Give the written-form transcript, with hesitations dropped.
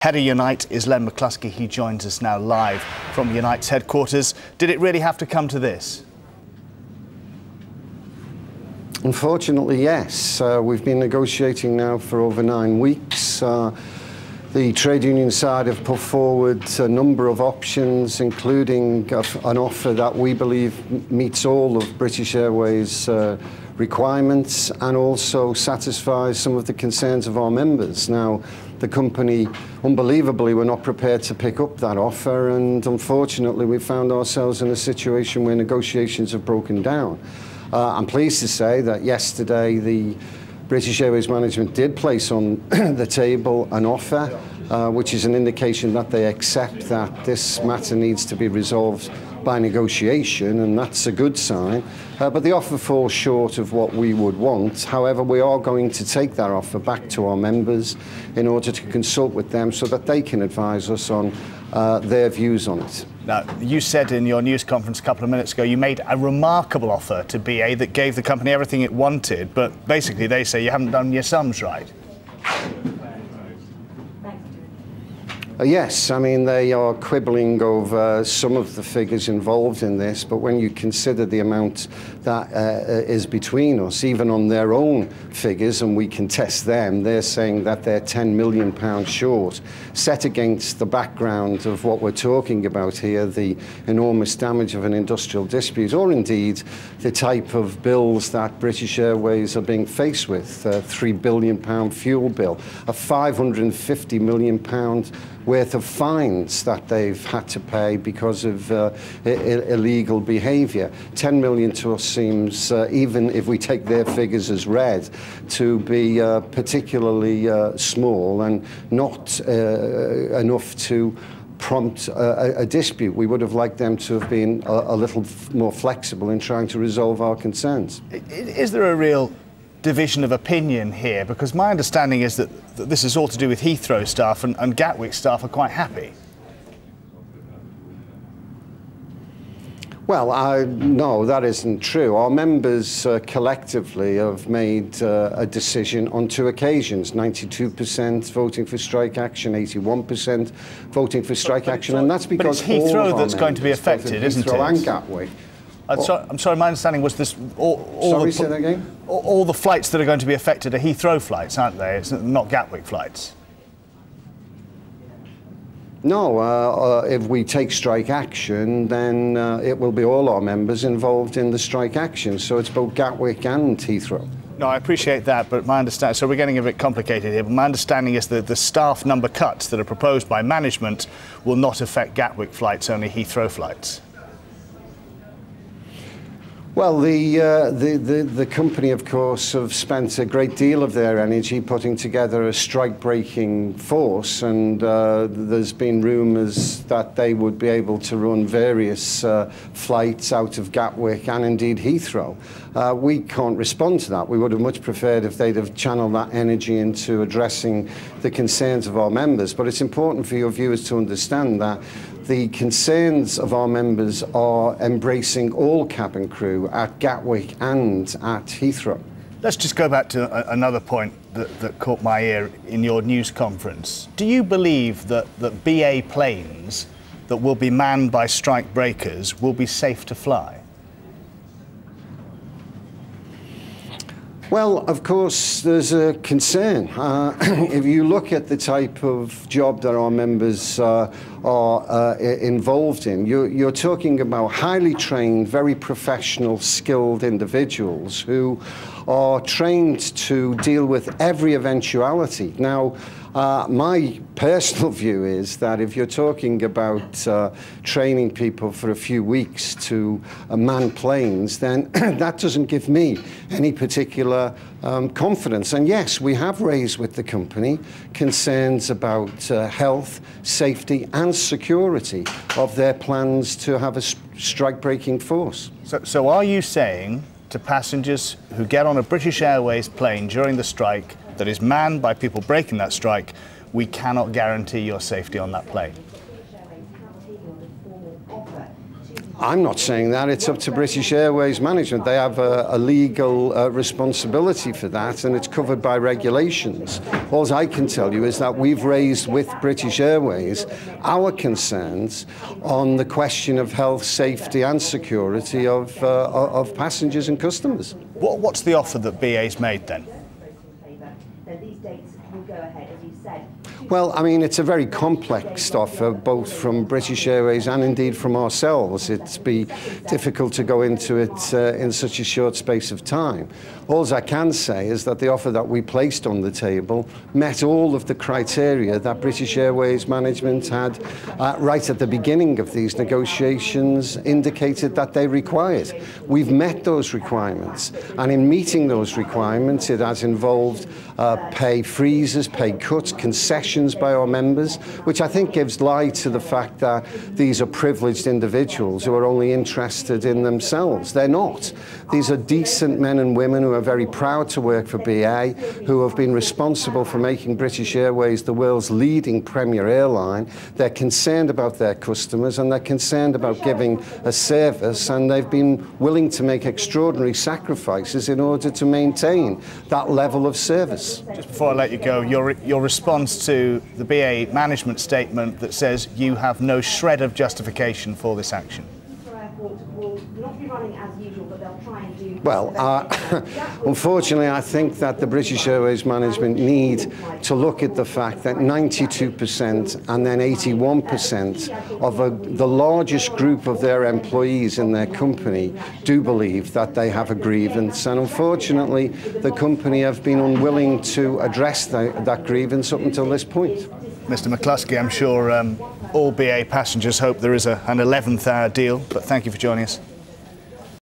Head of Unite is Len McCluskey. He joins us now live from Unite's headquarters. Did it really have to come to this? Unfortunately, yes. We've been negotiating now for over 9 weeks. The trade union side have put forward a number of options, including an offer that we believe meets all of British Airways' requirements and also satisfies some of the concerns of our members. Now, the company, unbelievably, were not prepared to pick up that offer, and unfortunately we found ourselves in a situation where negotiations have broken down. I'm pleased to say that yesterday the British Airways management did place on the table an offer, which is an indication that they accept that this matter needs to be resolved by negotiation, and that's a good sign. But the offer falls short of what we would want. However, we are going to take that offer back to our members in order to consult with them so that they can advise us on their views on it. Now, you said in your news conference a couple of minutes ago you made a remarkable offer to BA that gave the company everything it wanted, but basically they say you haven't done your sums right. Yes, I mean, they are quibbling over some of the figures involved in this, but when you consider the amount that is between us, even on their own figures, and we can test them, they're saying that they're £10 million short, set against the background of what we're talking about here, the enormous damage of an industrial dispute, or indeed the type of bills that British Airways are being faced with, a £3 billion fuel bill, a £550 million worth of fines that they've had to pay because of illegal behaviour. 10 million to us seems, even if we take their figures as read, to be particularly small and not enough to prompt a dispute. We would have liked them to have been a little more flexible in trying to resolve our concerns. Is there a real division of opinion here? Because my understanding is that this is all to do with Heathrow staff, and Gatwick staff are quite happy. Well, no, that isn't true. Our members collectively have made a decision on 2 occasions, 92% voting for strike action, 81% voting for strike action, and that's because but it's Heathrow that's going to be members, affected, isn't it? Heathrow and Gatwick. I'm sorry, my understanding was this... Say that again? All the flights that are going to be affected are Heathrow flights, aren't they? It's not Gatwick flights. No, if we take strike action, then it will be all our members involved in the strike action. So it's both Gatwick and Heathrow. No, I appreciate that, but my understanding... So we're getting a bit complicated here, but my understanding is that the staff number cuts that are proposed by management will not affect Gatwick flights, only Heathrow flights. Well, the company, of course, have spent a great deal of their energy putting together a strike-breaking force, and there's been rumours that they would be able to run various flights out of Gatwick and indeed Heathrow. We can't respond to that. We would have much preferred if they'd have channeled that energy into addressing the concerns of our members. But it's important for your viewers to understand that the concerns of our members are embracing all cabin crew at Gatwick and at Heathrow. Let's just go back to another point that caught my ear in your news conference. Do you believe that BA planes that will be manned by strike breakers will be safe to fly? Well, of course, there's a concern. If you look at the type of job that our members are involved in, you're talking about highly trained, very professional, skilled individuals who are trained to deal with every eventuality. Now, my personal view is that if you're talking about training people for a few weeks to man planes, then that doesn't give me any particular confidence. And yes, we have raised with the company concerns about health, safety and security of their plans to have a strike-breaking force. So are you saying to passengers who get on a British Airways plane during the strike that is manned by people breaking that strike, we cannot guarantee your safety on that plane? I'm not saying that. It's up to British Airways management. They have a legal responsibility for that, and it's covered by regulations. All I can tell you is that we've raised with British Airways our concerns on the question of health, safety and security of passengers and customers. What's the offer that BA's made then? These dates will go ahead, as you said. Well, I mean, it's a very complex offer, both from British Airways and indeed from ourselves. It'd be difficult to go into it in such a short space of time. All I can say is that the offer that we placed on the table met all of the criteria that British Airways management had right at the beginning of these negotiations indicated that they required. We've met those requirements, and in meeting those requirements, it has involved pay freezes, pay cuts, concessions by our members, which I think gives light to the fact that these are privileged individuals who are only interested in themselves. They're not. These are decent men and women who are very proud to work for BA, who have been responsible for making British Airways the world's leading premier airline. They're concerned about their customers, and they're concerned about giving a service, and they've been willing to make extraordinary sacrifices in order to maintain that level of service. Just before I let you go, your response to the BA management statement that says you have no shred of justification for this action. Will not be running as usual, but they'll try and do. Well, unfortunately, I think that the British Airways management need to look at the fact that 92% and then 81% of the largest group of their employees in their company do believe that they have a grievance, and unfortunately, the company have been unwilling to address that grievance up until this point. Mr. McCluskey, I'm sure all BA passengers hope there is an 11th hour deal, but thank you for joining us.